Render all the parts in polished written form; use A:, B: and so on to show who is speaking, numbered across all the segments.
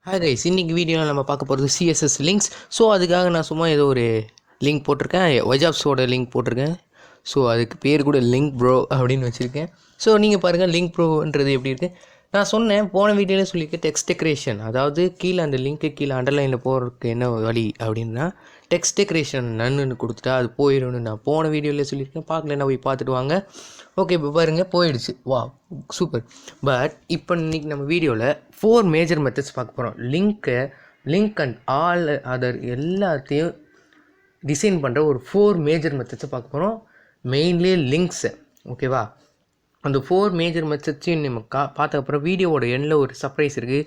A: Hi guys, இன்னைக்கு வீடியோவில் நம்ம பார்க்க போகிறது CSS லிங்க்ஸ். ஸோ அதுக்காக நான் சும்மா ஏதோ ஒரு லிங்க் போட்டிருக்கேன், வெஜாப்ஸோட லிங்க் போட்டிருக்கேன். ஸோ அதுக்கு பேர் கூட லிங்க் ப்ரோ அப்படின்னு வச்சுருக்கேன். ஸோ நீங்கள் பாருங்கள் லிங்க் ப்ரோன்றது எப்படி இருக்குது. நான் சொன்னேன் போன வீடியோவில் சொல்லியிருக்கேன் டெக்ஸ்ட் டெக்கரேஷன், அதாவது கீழே அந்த லிங்க்கு கீழே அண்டர்லைனில் போகிறதுக்கு என்ன வழி அப்படின்னா டெக்ஸ்ட் டெக்கரேஷன் நன்னு கொடுத்துட்டா அது போயிடும்னு நான் போன வீடியோவில் சொல்லியிருக்கேன். பார்க்கலன்னா போய் பார்த்துட்டு வாங்க. ஓகே, இப்போ பாருங்கள் போயிடுச்சு. வா சூப்பர். பட் இப்போ இன்றைக்கி நம்ம வீடியோவில் 4 மேஜர் மெத்தட்ஸ் பார்க்க போகிறோம். லிங்க் அண்ட் ஆல் அதர் எல்லாத்தையும் டிசைன் பண்ணுற ஒரு 4 மேஜர் மெத்தட்ஸை பார்க்க போகிறோம். Mainly links. ஓகேவா? அந்த 4 மேஜர் மெத்தட்ஸையும் நம்ம பார்த்ததுக்கப்புறம் வீடியோவோட எண்டில் ஒரு சர்ப்ரைஸ் இருக்குது.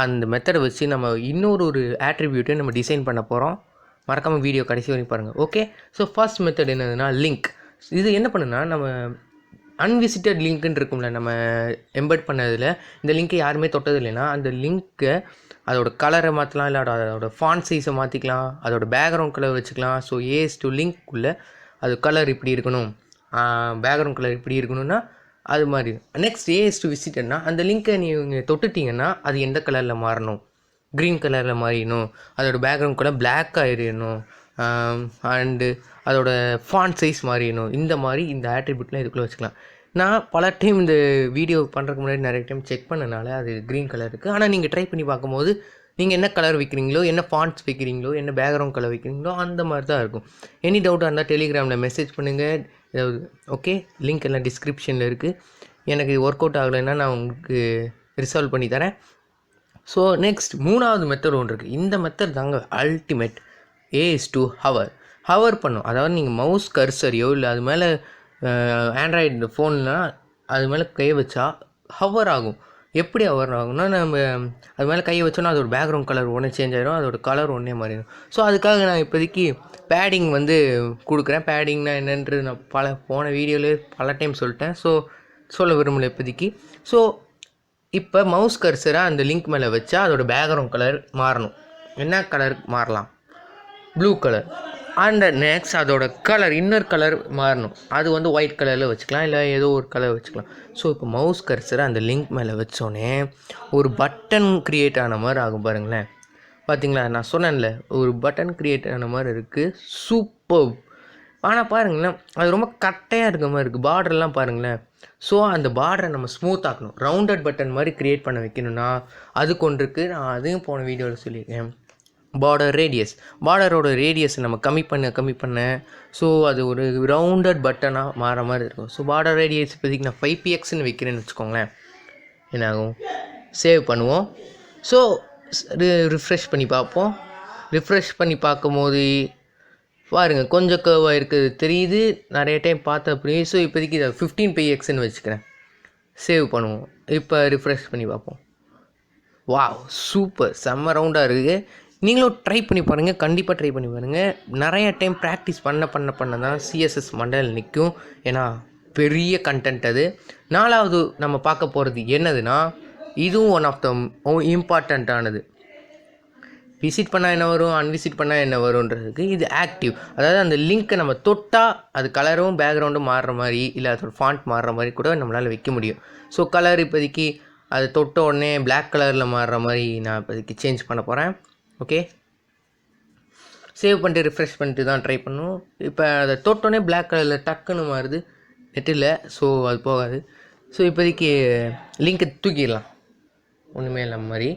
A: அந்த மெத்தடை வச்சு நம்ம இன்னொரு ஆட்ரிபியூட்டை நம்ம டிசைன் பண்ண போகிறோம். மறக்காமல் வீடியோ கடைசி வரைக்கும் பாருங்கள். ஓகே, ஸோ ஃபர்ஸ்ட் மெத்தட் என்னதுன்னா லிங்க். இது என்ன பண்ணுன்னா, நம்ம அன்விசிட்டட் லிங்க்குன்னு இருக்கும்ல, நம்ம எம்பெட் பண்ணதில் இந்த லிங்க்கை யாருமே தொட்டது இல்லைன்னா அந்த லிங்க்கை அதோட கலரை மாற்றலாம், இல்லை அதோட ஃபாண்ட் சைஸை மாற்றிக்கலாம், அதோட பேக்ரவுண்ட் கலர் வச்சுக்கலாம். ஸோ ஏஸ் லிங்க் உள்ள அது கலர் இப்படி இருக்கணும், பேக்ரவுண்ட் கலர் இப்படி இருக்கணும்னா அது மாதிரி. நெக்ஸ்ட் ஏஸ் விசிட்டட்னா அந்த லிங்க்கை நீங்கள் தொட்டுட்டிங்கன்னா அது எந்த கலரில் மாறணும், க்ரீன் கலரில் மாறிடணும், அதோட பேக்ரவுண்ட் கலர் பிளாக் ஆகிடணும், அண்டு அதோட ஃபாண்ட் சைஸ் மாறிடணும். இந்த மாதிரி இந்த ஆட்ரிபியூட்லாம் இதுக்குள்ளே வச்சுக்கலாம். நான் பல டைம் இந்த வீடியோ பண்ணுறதுக்கு முன்னாடி நிறைய டைம் செக் பண்ணனால அது க்ரீன் கலர் இருக்குது. ஆனால் நீங்கள் ட்ரை பண்ணி பார்க்கும்போது நீங்கள் என்ன கலர் வைக்கிறீங்களோ, என்ன ஃபாண்ட்ஸ் வைக்கிறீங்களோ, என்ன பேக்ரவுண்ட் கலர் வைக்கிறீங்களோ அந்த மாதிரி தான் இருக்கும். எனி டவுட்டாக இருந்தால் டெலிகிராமில் மெசேஜ் பண்ணுங்கள். ஏதாவது ஓகே, லிங்க் எல்லாம் டிஸ்கிரிப்ஷனில் இருக்குது. எனக்கு இது ஒர்க் அவுட் ஆகலைன்னா நான் உங்களுக்கு ரிசால்வ் பண்ணி தரேன். ஸோ நெக்ஸ்ட் 3வது மெத்தட் ஒன்று இருக்குது. இந்த மெத்தட் தாங்க அல்டிமேட். ஏஸ் டு ஹவர் பண்ணும். அதாவது நீங்கள் மவுஸ் கர்சரையோ இல்லை அது மேலே ஆண்ட்ராய்டு ஃபோன்லாம் அது மேலே கை வச்சா ஹவர் ஆகும். எப்படி ஹவர் ஆகும்னா, நம்ம அது மேலே கையை வச்சோன்னா அதோட பேக்ரவுண்ட் கலர் ஒன்றே சேஞ்ச் ஆகிடும், அதோட கலர் ஒன்றே மாறிடும். ஸோ அதுக்காக நான் இப்போதைக்கு பேடிங் கொடுக்குறேன். பேடிங்னா என்னன்றது நான் போன வீடியோவிலே பல டைம் சொல்லிட்டேன். ஸோ சொல்ல விரும்பல இப்போதைக்கு. ஸோ இப்போ மவுஸ் கர்சரை அந்த லிங்க் மேலே வச்சா அதோட பேக்ரவுண்ட் கலர் மாறணும். என்ன கலர் மாறலாம்? Blue colour. அண்ட் நெக்ஸ்ட் அதோட கலர், இன்னர் கலர் மாறணும். அது ஒயிட் கலரில் வச்சுக்கலாம், இல்லை ஏதோ ஒரு கலர் வச்சுக்கலாம். ஸோ இப்போ மவுஸ் கர்சரை அந்த லிங்க் மேலே வச்சோடனே ஒரு பட்டன் க்ரியேட் ஆன மாதிரி ஆகும். பாருங்களேன், பார்த்தீங்களா? நான் சொன்னேன்ல ஒரு பட்டன் க்ரியேட் ஆன மாதிரி இருக்குது. சூப்பர். ஆனால் பாருங்களேன், அது ரொம்ப கட்டையாக இருக்க மாதிரி இருக்குது. பார்டர்லாம் பாருங்களேன். ஸோ அந்த பார்டரை நம்ம ஸ்மூத் ஆக்கணும். ரவுண்டட் பட்டன் மாதிரி க்ரியேட் பண்ண வைக்கணும்னா அதுக்கு ஒன்று இருக்குது. நான் அதையும் போன வீடியோவில் சொல்லியிருக்கேன். பார்டரோட ரேடியஸை நம்ம கம்மி பண்ண ஸோ அது ஒரு ரவுண்டட் பட்டனாக மாற மாதிரி இருக்கும். ஸோ பார்டர் ரேடியஸ் இப்போதைக்கு நான் 5pxன்னு வைக்கிறேன்னு வச்சுக்கோங்களேன். என்னாகும்? சேவ் பண்ணுவோம். ஸோ ரிஃப்ரெஷ் பண்ணி பார்ப்போம். ரிஃப்ரெஷ் பண்ணி பார்க்கும்போது பாருங்கள் கொஞ்சம் கர்வாக இருக்குது தெரியுது. நிறைய டைம் பார்த்த அப்படி. ஸோ இப்போதைக்கு இதை 15pxன்னு வச்சுக்கிறேன். சேவ் பண்ணுவோம். இப்போ ரிஃப்ரெஷ் பண்ணி பார்ப்போம். வாவ், சூப்பர், செம்ம ரவுண்டாக இருக்குது. நீங்களும் ட்ரை பண்ணி பாருங்கள், கண்டிப்பாக ட்ரை பண்ணி பாருங்கள். நிறைய டைம் ப்ராக்டிஸ் பண்ண தான் சிஎஸ்எஸ் மண்டல் நிற்கும். ஏன்னா பெரிய கண்டென்ட் அது. 4வது நம்ம பார்க்க போகிறது என்னதுன்னா, இதுவும் ஒன் ஆஃப் த இம்பார்ட்டண்ட்டானது. விசிட் பண்ணால் என்ன வரும், அன்விசிட் பண்ணால் என்ன வரும்ன்றதுக்கு இது ஆக்டிவ். அதாவது அந்த லிங்க்கை நம்ம தொட்டால் அது கலரும் பேக்ரவுண்டும் மாறுற மாதிரி, இல்லை அதோட ஃபாண்ட் மாறுற மாதிரி கூட நம்மளால் வைக்க முடியும். ஸோ கலர் இப்போதைக்கு அது தொட்ட உடனே பிளாக் கலரில் மாறுற மாதிரி நான் இப்போதைக்கு சேஞ்ச் பண்ண போகிறேன். ஓகே, சேவ் பண்ணிட்டு ரிஃப்ரெஷ் பண்ணிட்டு தான் ட்ரை பண்ணும். இப்போ அதை தொட்டோடனே பிளாக் கலரில் டக்குன்னு மாறுது, நெட்டில். ஸோ அது போகாது. ஸோ இப்போதைக்கு லிங்க்கை தூக்கிடலாம், ஒன்றுமே இல்லாம மாதிரி.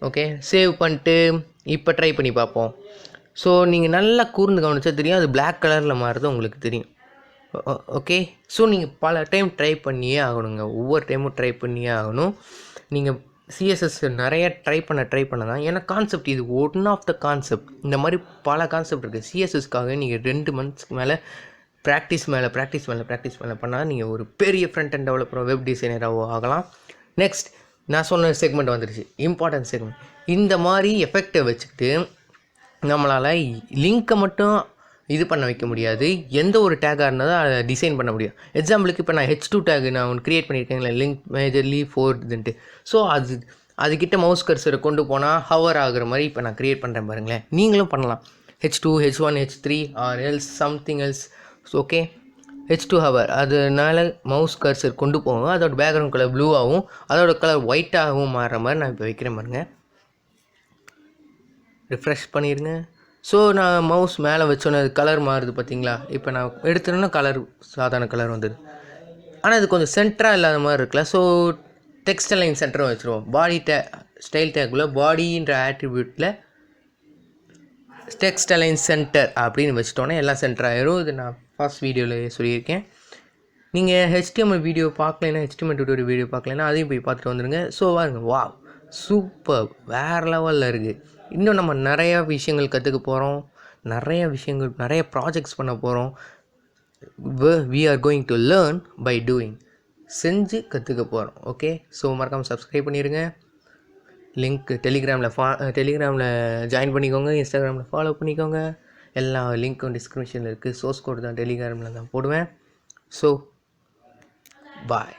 A: ஓகே, சேவ் பண்ணிட்டு இப்போ ட்ரை பண்ணி பார்ப்போம். ஸோ நீங்கள் நல்லா கூர்ந்து கவனிச்சா தெரியும், அது பிளாக் கலரில் மாறுறது உங்களுக்கு தெரியும். ஓகே, ஸோ நீங்கள் பல டைம் ட்ரை பண்ணியே ஆகணுங்க. ஒவ்வொரு டைமும் ட்ரை பண்ணியே ஆகணும். நீங்கள் சிஎஸ்எஸ் நிறைய ட்ரை பண்ண தான். ஏன்னா கான்செப்ட் இது ஒன் ஆஃப் த கான்செப்ட். இந்த மாதிரி பல கான்செப்ட் இருக்குது. சிஎஸ்எஸ்க்காக நீங்கள் 2 மந்த்ஸ்க்கு மேலே ப்ராக்டிஸ் மேலே பண்ணால் நீங்கள் ஒரு பெரிய ஃப்ரண்ட் அண்ட் டெவலப்பரோ வெப் டிசைனராகவோ ஆகலாம். நெக்ஸ்ட் நான் சொன்ன செக்மெண்ட் வந்துடுச்சு, இம்பார்ட்டன்ட் செக்மெண்ட். இந்த மாதிரி எஃபெக்டை வச்சுக்கிட்டு நம்மளால் லிங்க்கை மட்டும் இது பண்ண வைக்க முடியாது, எந்த ஒரு டேக்காக இருந்தாலும் அதை டிசைன் பண்ண முடியும். எக்ஸாம்பிளுக்கு இப்போ நான் H2 டேக் நான் ஒன்று க்ரியேட் பண்ணியிருக்கேங்களா, லிங்க் மேஜர்லி 4 ஸோ அதுக்கிட்ட மவுஸ் கர்சரை கொண்டு போனால் ஹவர் ஆகுற மாதிரி இப்போ நான் க்ரியேட் பண்ணுறேன் பாருங்களேன். நீங்களும் பண்ணலாம். H2, H1, H3 or else something else. Okay, H2 hour, அதனால மவுஸ் கர்சர் கொண்டு போகும். அதோட பேக்ரவுண்ட் கலர் ப்ளூவாகவும் அதோட கலர் ஒயிட்டாகவும் மாறுற மாதிரி நான் இப்போ வைக்கிறேன் பாருங்கள். ரிஃப்ரெஷ் பண்ணிடுங்க. ஸோ நான் மவுஸ் மேலே வச்சோன்னே அது கலர் மாறுது பார்த்தீங்களா? இப்போ நான் எடுத்துட்டேன்னா கலர் சாதாரண கலர் வந்துடுது. ஆனால் இது கொஞ்சம் சென்டராக இல்லாத மாதிரி இருக்குல்ல. ஸோ டெக்ஸ்ட் லைன் சென்டராக வச்சுருவோம். பாடி ஸ்டைல் டேக்குள்ள பாடின்ற ஆட்ரிபியூட்டில் டெக்ஸ்ட் லைன் சென்டர் அப்படின்னு வச்சுட்டோன்னே எல்லாம் சென்டர் ஆயிரும். இது நான் ஃபர்ஸ்ட் வீடியோவில் சொல்லியிருக்கேன். நீங்கள் HTML வீடியோ பார்க்கலைன்னா, HTML டியூட்டோரியல் வீடியோ பார்க்கலைன்னா அதையும் போய் பார்த்துட்டு வந்துடுங்க. ஸோ வாங்க, வா சூப்பர், வேறு லெவலில் இருக்குது. இன்னும் நம்ம நிறையா விஷயங்கள் கற்றுக்க போகிறோம், நிறைய ப்ராஜெக்ட்ஸ் பண்ண போகிறோம். we are going to learn by doing. செஞ்சு கற்றுக்க போகிறோம். ஓகே, ஸோ மறக்காமல் சப்ஸ்கிரைப் பண்ணிடுங்க. லிங்க் டெலிகிராமில் ஜாயின் பண்ணிக்கோங்க, இன்ஸ்டாகிராமில் ஃபாலோ பண்ணிக்கோங்க. எல்லா லிங்க்கும் டிஸ்கிரிப்ஷனில் இருக்குது. சோர்ஸ் கோட் தான் டெலிகிராமில் தான் போடுவேன். So bye.